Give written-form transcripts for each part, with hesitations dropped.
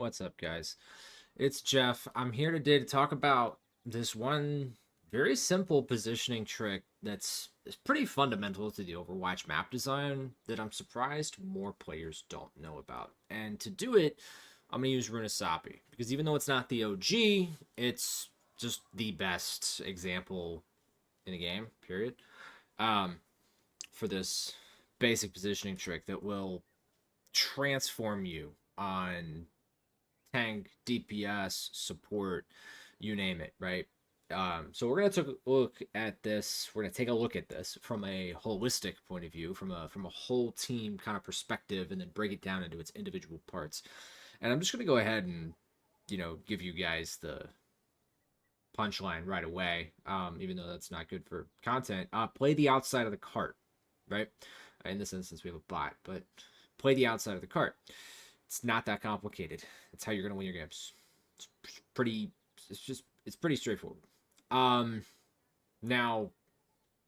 What's up, guys? It's Jeff. I'm here today to talk about this one very simple positioning trick that's pretty fundamental to the Overwatch map design that I'm surprised more players don't know about. And to do it, I'm going to use Runasapi because even though it's not the OG, it's just the best example in a game, period, um, for this basic positioning trick that will transform you on tank, DPS, support, you name it, right? So we're gonna take a look at this. We're gonna take a look at this from a holistic point of view, from a whole team kind of perspective, and then break it down into its individual parts. And I'm just gonna go ahead and give you guys the punchline right away, even though that's not good for content. Play the outside of the cart, right? In this instance, we have a bot, but play the outside of the cart. It's not that complicated. It's how you're gonna win your games. It's pretty. It's pretty straightforward. Um, Now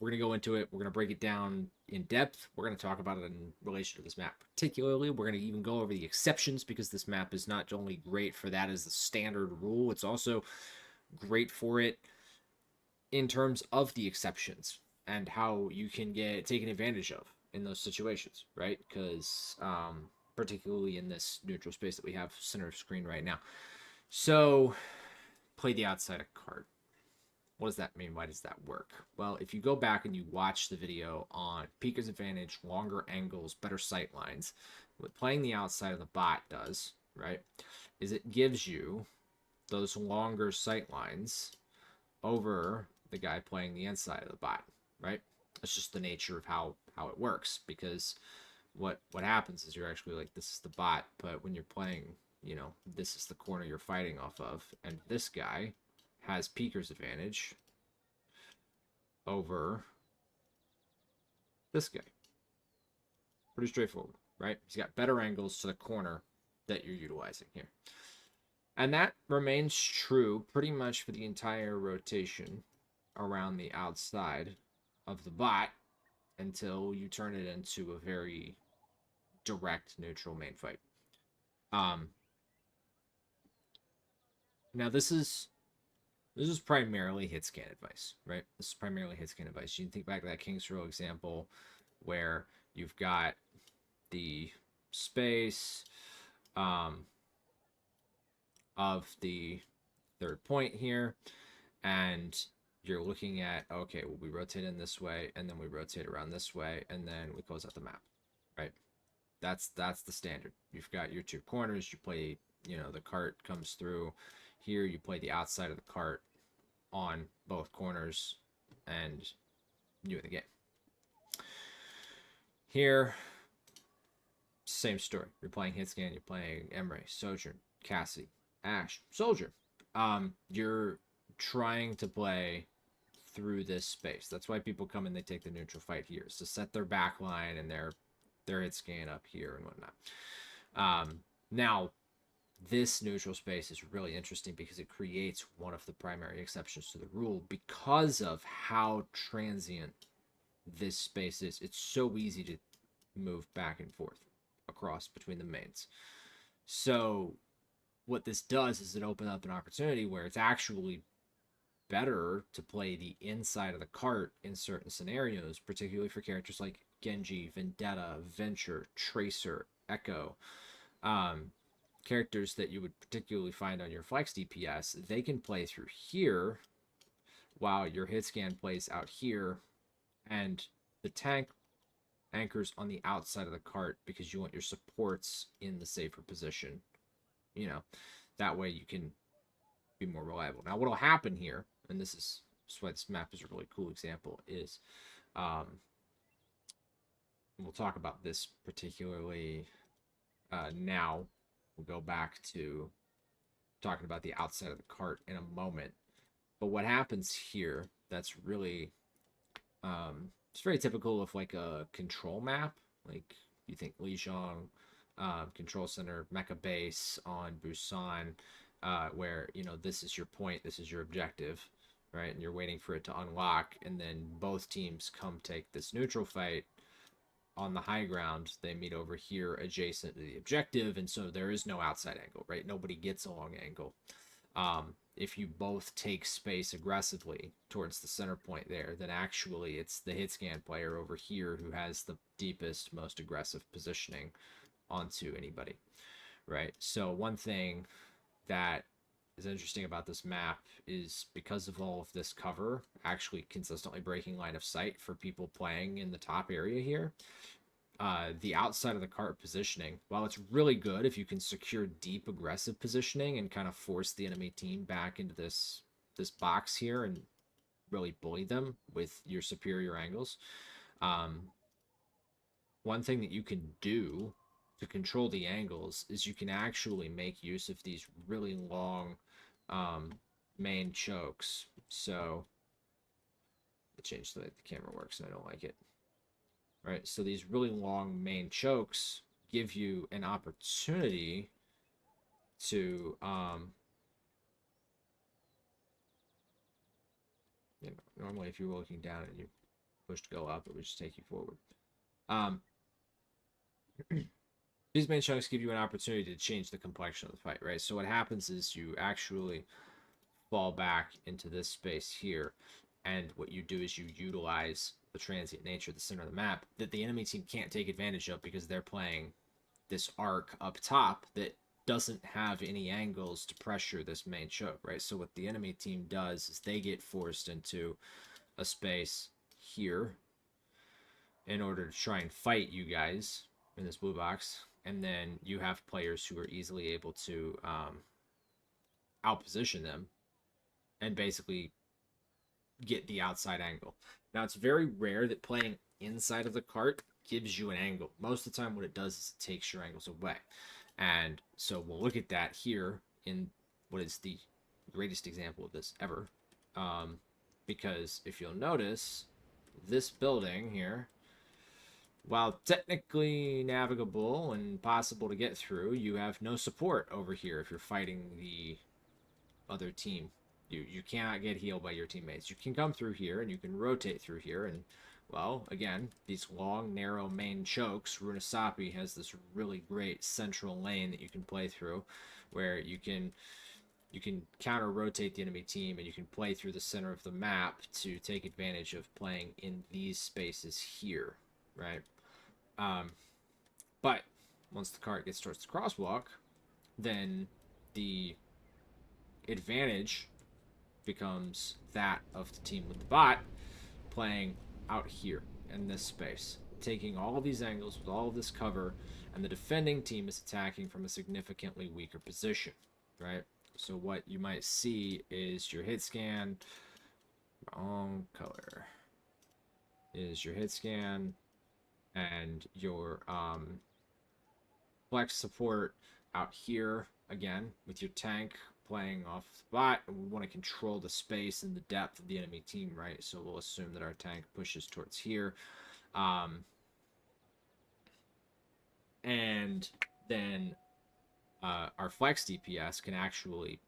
we're gonna go into it. We're gonna break it down in depth. We're gonna talk about it in relation to this map particularly. We're gonna even go over the exceptions because this map is not only great for that as the standard rule. It's also great for it in terms of the exceptions and how you can get taken advantage of in those situations, right? Because particularly in this neutral space that we have center of screen right now. So, play the outside of card. What does that mean? Why does that work? Well, if you go back and you watch the video on Peeker's Advantage, longer angles, better sight lines, what playing the outside of the bot does, right, is it gives you those longer sight lines over the guy playing the inside of the bot, right? It's just the nature of how it works because what happens is you're actually like, this is the bot, but when you're playing, this is the corner you're fighting off of, and this guy has Peeker's advantage over this guy. Pretty straightforward, right? He's got better angles to the corner that you're utilizing here. And that remains true pretty much for the entire rotation around the outside of the bot until you turn it into a very direct neutral main fight. Um, Now this is primarily hit scan advice, right? This is primarily hit scan advice. You can think back to that Kings Row example where you've got the space of the third point here, and you're looking at, okay, well, we rotate in this way, and then we rotate around this way, and then we close out the map, right? That's the standard. You've got your two corners. You play, the cart comes through. Here you play the outside of the cart on both corners, and you win the game. Here, same story. You're playing Hitscan. You're playing Emre, Sojourn, Cassie, Ash, Soldier. You're trying to play through this space. That's why people come and they take the neutral fight here, is to set their back line and their hit scan up here and whatnot. Now, this neutral space is really interesting because it creates one of the primary exceptions to the rule because of how transient this space is. It's so easy to move back and forth across between the mains. So what this does is it opens up an opportunity where it's actually better to play the inside of the cart in certain scenarios, particularly for characters like Genji, Vendetta, Venture, Tracer, Echo. Characters that you would particularly find on your flex DPS, they can play through here while your hit scan plays out here, and the tank anchors on the outside of the cart because you want your supports in the safer position. That way you can be more reliable. Now, what'll happen here, and this is why this map is a really cool example, is we'll talk about this particularly now. We'll go back to talking about the outside of the cart in a moment. But what happens here that's really it's very typical of like a control map. Like you think Lijiang, Control Center, Mecha Base on Busan, where, this is your point, this is your objective, right? And you're waiting for it to unlock, and then both teams come take this neutral fight on the high ground, they meet over here adjacent to the objective, and so there is no outside angle, right? Nobody gets a long angle. If you both take space aggressively towards the center point there, then actually it's the hitscan player over here who has the deepest, most aggressive positioning onto anybody, right? So one thing that is interesting about this map is because of all of this cover actually consistently breaking line of sight for people playing in the top area here, the outside of the cart positioning, while it's really good if you can secure deep aggressive positioning and kind of force the enemy team back into this box here and really bully them with your superior angles. One thing that you can do to control the angles is you can actually make use of these really long main chokes. So I changed the way the camera works and I don't like it. Right, so these really long main chokes give you an opportunity to you know, normally if you were looking down and you push to go up, it would just take you forward. These main chunks give you an opportunity to change the complexion of the fight, right? So what happens is you actually fall back into this space here, and what you do is you utilize the transient nature of the center of the map that the enemy team can't take advantage of because they're playing this arc up top that doesn't have any angles to pressure this main choke, right? So what the enemy team does is they get forced into a space here in order to try and fight you guys in this blue box, and then you have players who are easily able to outposition them and basically get the outside angle. Now, it's very rare that playing inside of the cart gives you an angle. Most of the time, what it does is it takes your angles away. And so we'll look at that here in what is the greatest example of this ever. Because if you'll notice, this building here, while technically navigable and possible to get through, you have no support over here if you're fighting the other team. You cannot get healed by your teammates. You can come through here and you can rotate through here, and well, again, these long, narrow main chokes, Runasapi has this really great central lane that you can play through, where you can counter rotate the enemy team and you can play through the center of the map to take advantage of playing in these spaces here, right? But once the cart gets towards the crosswalk, then the advantage becomes that of the team with the bot playing out here in this space, taking all of these angles with all of this cover, and the defending team is attacking from a significantly weaker position, right? So what you might see is your hit scan, wrong color, is your hit scan and your flex support out here again with your tank playing off the bot, and we want to control the space and the depth of the enemy team, right? So we'll assume that our tank pushes towards here, and then our flex DPS can actually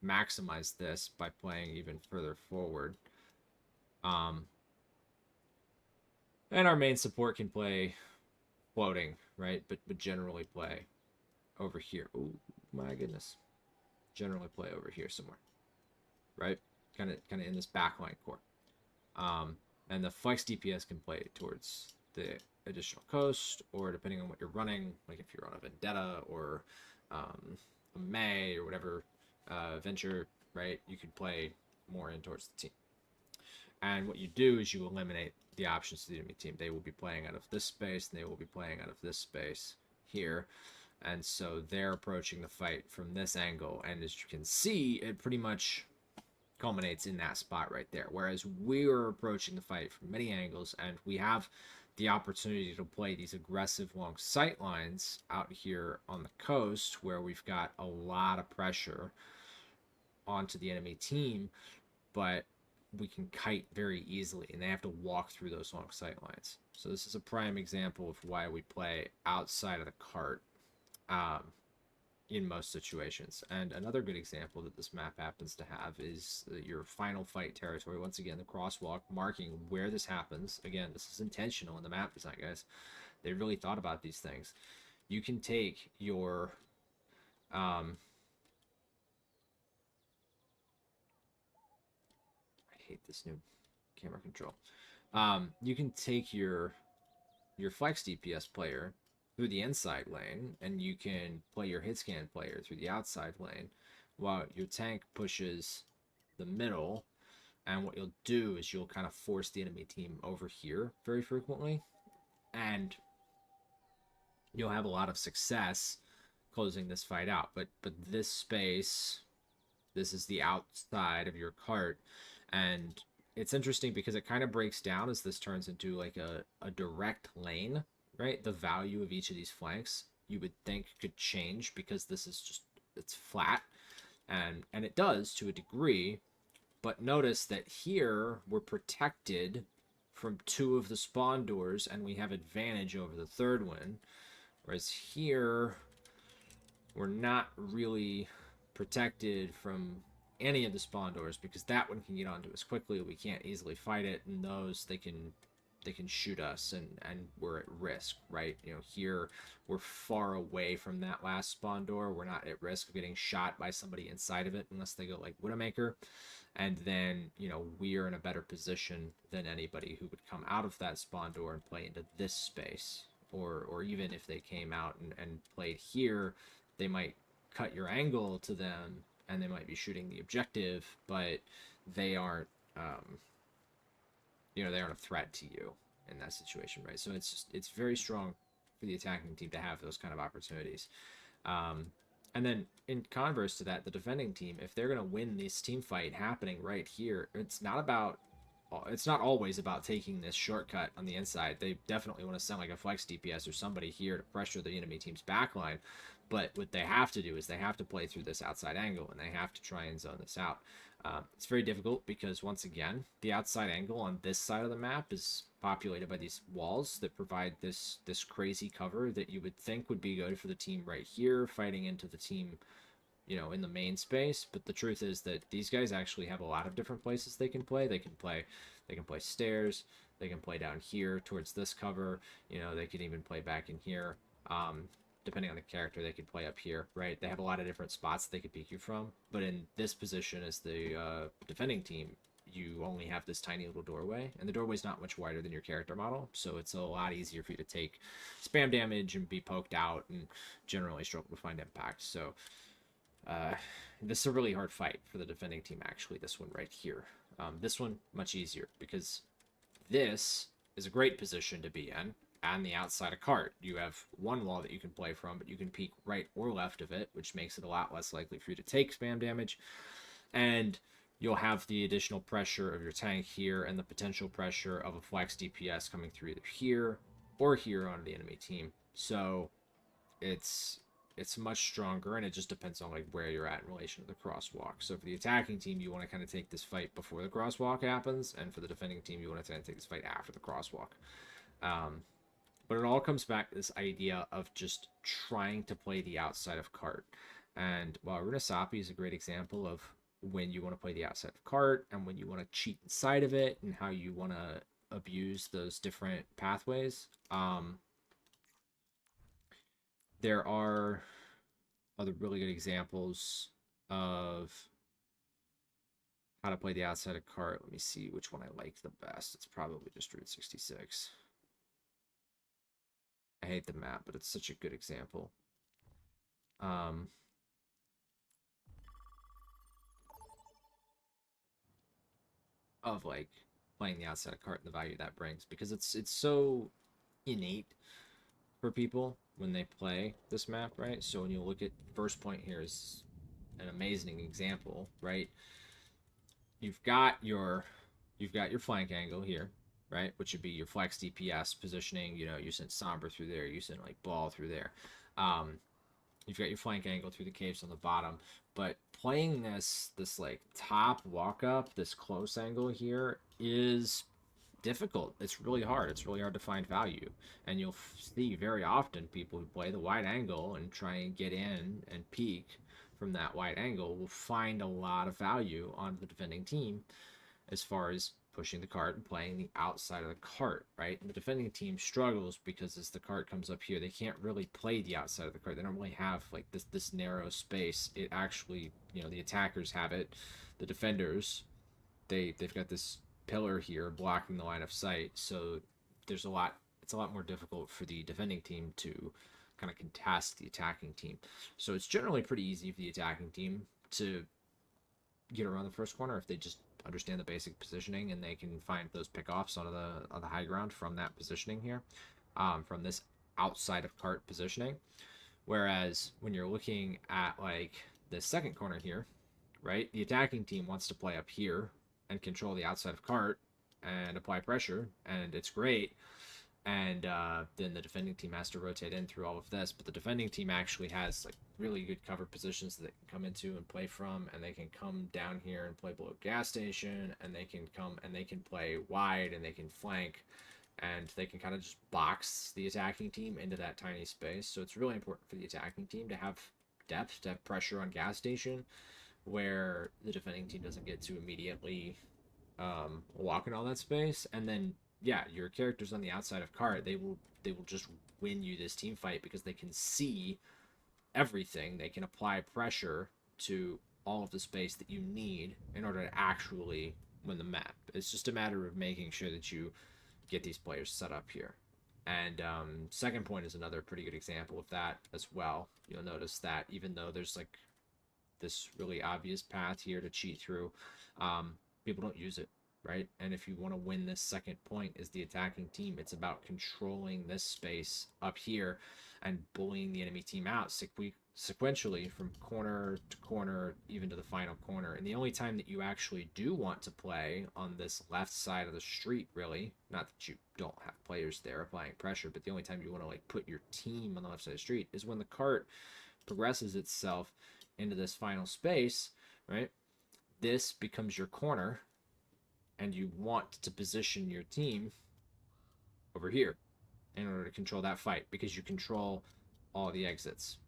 maximize this by playing even further forward, and our main support can play floating, right? But generally play over here. Oh my goodness, generally play over here somewhere, right? Kind of in this backline core. And the flex DPS can play towards the additional coast, or depending on what you're running, like if you're on a Vendetta or a May or whatever venture, right? You could play more in towards the team. And what you do is you eliminate the options to the enemy team. They will be playing out of this space, and they will be playing out of this space here. And so they're approaching the fight from this angle. And as you can see, it pretty much culminates in that spot right there. Whereas we're approaching the fight from many angles, and we have the opportunity to play these aggressive long sight lines out here on the coast, where we've got a lot of pressure onto the enemy team, but we can kite very easily, and they have to walk through those long sight lines. So this is a prime example of why we play outside of the cart in most situations. And another good example that this map happens to have is your final fight territory. Once again, the crosswalk marking where this happens. Again, this is intentional in the map design, guys. They really thought about these things. You can take your I hate this new camera control. You can take your flex DPS player through the inside lane, and you can play your hitscan player through the outside lane, while your tank pushes the middle. And what you'll do is you'll kind of force the enemy team over here very frequently, and you'll have a lot of success closing this fight out. But this space, this is the outside of your cart, and it's interesting because it kind of breaks down as this turns into like a direct lane, right? The value of each of these flanks you would think could change because this is just, it's flat, and it does to a degree. But notice that here we're protected from two of the spawn doors and we have advantage over the third one, whereas here we're not really protected from any of the spawn doors because that one can get onto us quickly. We can't easily fight it, and those they can shoot us, and we're at risk, right? You know, here we're far away from that last spawn door. We're not at risk of getting shot by somebody inside of it unless they go like Widowmaker. And then, you know, we're in a better position than anybody who would come out of that spawn door and play into this space. Or even if they came out and played here, they might cut your angle to them and they might be shooting the objective, but they aren't they aren't a threat to you in that situation, right? So it's very strong for the attacking team to have those kind of opportunities. And then in converse to that, the defending team, if they're going to win this team fight happening right here, it's not always about taking this shortcut on the inside. They definitely want to send like a flex DPS or somebody here to pressure the enemy team's backline. But what they have to do is they have to play through this outside angle, and they have to try and zone this out. It's very difficult because, once again, the outside angle on this side of the map is populated by these walls that provide this crazy cover that you would think would be good for the team right here, fighting into the team, you know, in the main space. But the truth is that these guys actually have a lot of different places they can play. They can play stairs. They can play down here towards this cover. You know, they could even play back in here. Depending on the character, they could play up here, right? They have a lot of different spots they could peek you from. But in this position as the defending team, you only have this tiny little doorway, and the doorway's not much wider than your character model, so it's a lot easier for you to take spam damage and be poked out and generally struggle to find impact. So this is a really hard fight for the defending team, actually, this one right here. This one, much easier, because this is a great position to be in. On the outside of cart, you have one wall that you can play from, but you can peek right or left of it, which makes it a lot less likely for you to take spam damage. And you'll have the additional pressure of your tank here and the potential pressure of a flex DPS coming through either here or here onto the enemy team. So it's much stronger, and it just depends on like where you're at in relation to the crosswalk. So for the attacking team, you want to kind of take this fight before the crosswalk happens, and for the defending team, you want to kind of take this fight after the crosswalk. But it all comes back to this idea of just trying to play the outside of cart. And while Runasapi is a great example of when you want to play the outside of cart and when you want to cheat inside of it and how you want to abuse those different pathways, there are other really good examples of how to play the outside of cart. Let me see which one I like the best. It's probably just Route 66. I hate the map, but it's such a good example. Of like playing the outside of cart and the value that brings, because it's so innate for people when they play this map, right? So when you look at first point here is an amazing example, right? You've got your flank angle here, right? Which would be your flex DPS positioning. You know, you send Somber through there, you send like Ball through there. You've got your flank angle through the caves on the bottom, but playing this like top walk up, this close angle here is difficult. It's really hard. It's really hard to find value, and you'll see very often people who play the wide angle and try and get in and peek from that wide angle will find a lot of value on the defending team as far as pushing the cart and playing the outside of the cart, right? And the defending team struggles because as the cart comes up here, they can't really play the outside of the cart. They don't really have like this narrow space. It actually, the attackers have it. The defenders, they've got this pillar here blocking the line of sight. So there's a lot. It's a lot more difficult for the defending team to kind of contest the attacking team. So it's generally pretty easy for the attacking team to get around the first corner if they just understand the basic positioning and they can find those pickoffs on the high ground from that positioning here, from this outside of cart positioning. Whereas when you're looking at like the second corner here, right, the attacking team wants to play up here and control the outside of cart and apply pressure, and it's great. And then the defending team has to rotate in through all of this, but the defending team actually has like really good cover positions that they can come into and play from, and they can come down here and play below gas station, and they can come and they can play wide and they can flank, and they can kind of just box the attacking team into that tiny space. So it's really important for the attacking team to have depth, to have pressure on gas station, where the defending team doesn't get to immediately walk in all that space. And then yeah, your characters on the outside of cart, they will just win you this team fight because they can see everything. They can apply pressure to all of the space that you need in order to actually win the map. It's just a matter of making sure that you get these players set up here. And second point is another pretty good example of that as well. You'll notice that even though there's like this really obvious path here to cheat through, people don't use it, right? And if you want to win this second point as the attacking team, it's about controlling this space up here and bullying the enemy team out sequentially from corner to corner, even to the final corner. And the only time that you actually do want to play on this left side of the street, really, not that you don't have players there applying pressure, but the only time you want to like put your team on the left side of the street is when the cart progresses itself into this final space, right? This becomes your corner, and you want to position your team over here in order to control that fight, because you control all the exits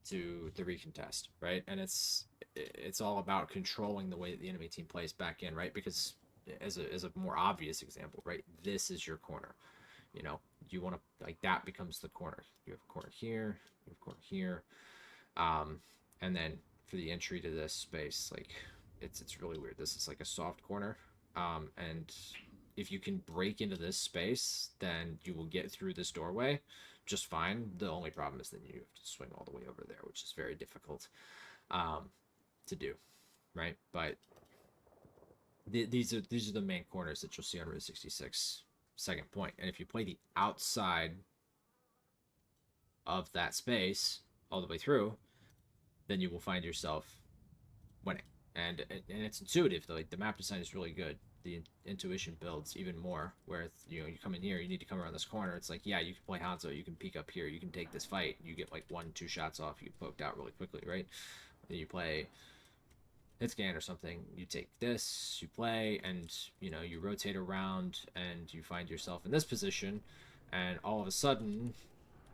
to the recontest, right? And it's all about controlling the way that the enemy team plays back in, right? Because as a more obvious example, right, this is your corner. You want to, like, that becomes the corner. You have a corner here, you have a corner here, and then for the entry to this space, like, it's really weird. This is like a soft corner, and if you can break into this space, then you will get through this doorway just fine. The only problem is then you have to swing all the way over there, which is very difficult to do, right? But these are the main corners that you'll see on Route 66 second point. And if you play the outside of that space all the way through, then you will find yourself winning. And it's intuitive. Like, the map design is really good. The intuition builds even more, where you come in here, you need to come around this corner. It's like, yeah, you can play Hanzo, you can peek up here, you can take this fight, you get like 1-2 shots off, you get poked out really quickly, right? Then you play hitscan or something, you take this, you play, and you rotate around and you find yourself in this position, and all of a sudden,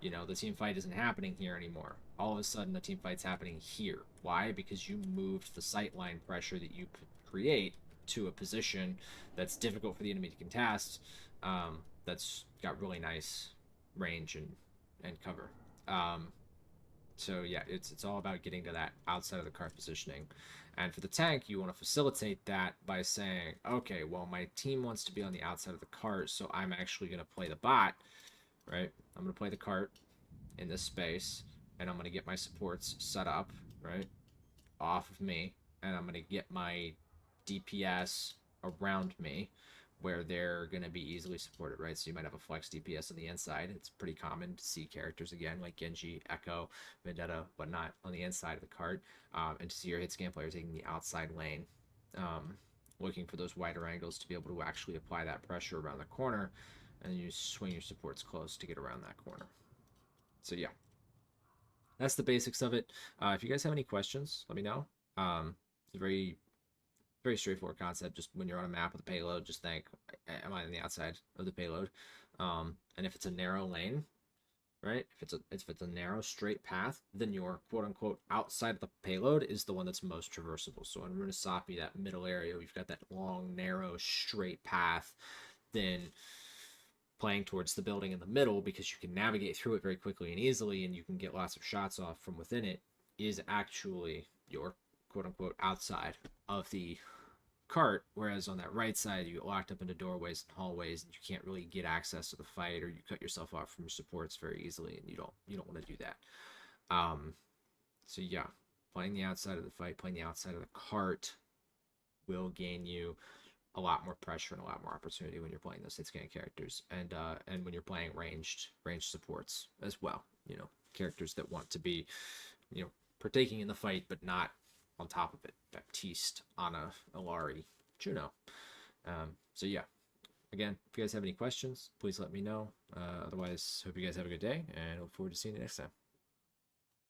the team fight isn't happening here anymore. All of a sudden, the team fight's happening here. Why? Because you moved the sightline pressure that you create to a position that's difficult for the enemy to contest, that's got really nice range and cover. So yeah, it's all about getting to that outside of the cart positioning. And for the tank, you want to facilitate that by saying, okay, well, my team wants to be on the outside of the cart, so I'm actually going to play the bot, right? I'm going to play the cart in this space, and I'm going to get my supports set up, right, off of me, and I'm going to get my DPS around me where they're going to be easily supported, right? So you might have a flex DPS on the inside. It's pretty common to see characters, again, like Genji, Echo, Vendetta, whatnot, on the inside of the cart, and to see your hit scan player taking the outside lane, looking for those wider angles to be able to actually apply that pressure around the corner, and you swing your supports close to get around that corner. So yeah, that's the basics of it. If you guys have any questions, let me know. It's a very straightforward concept. Just when you're on a map with a payload, just think, am I on the outside of the payload? And if it's a narrow lane, right? If it's a narrow straight path, then your quote unquote outside of the payload is the one that's most traversable. So in Runasapi, that middle area, we've got that long, narrow, straight path. Then playing towards the building in the middle, because you can navigate through it very quickly and easily, and you can get lots of shots off from within it, is actually your quote unquote outside of the cart, whereas on that right side you get locked up into doorways and hallways and you can't really get access to the fight, or you cut yourself off from your supports very easily, and you don't want to do that. So yeah, playing the outside of the fight, playing the outside of the cart will gain you a lot more pressure and a lot more opportunity when you're playing those hitscan characters, and when you're playing ranged supports as well, characters that want to be, partaking in the fight but not on top of it. Baptiste, Ana, Ilari, Juno. So yeah, again, if you guys have any questions, please let me know. Otherwise, hope you guys have a good day, and look forward to seeing you next time.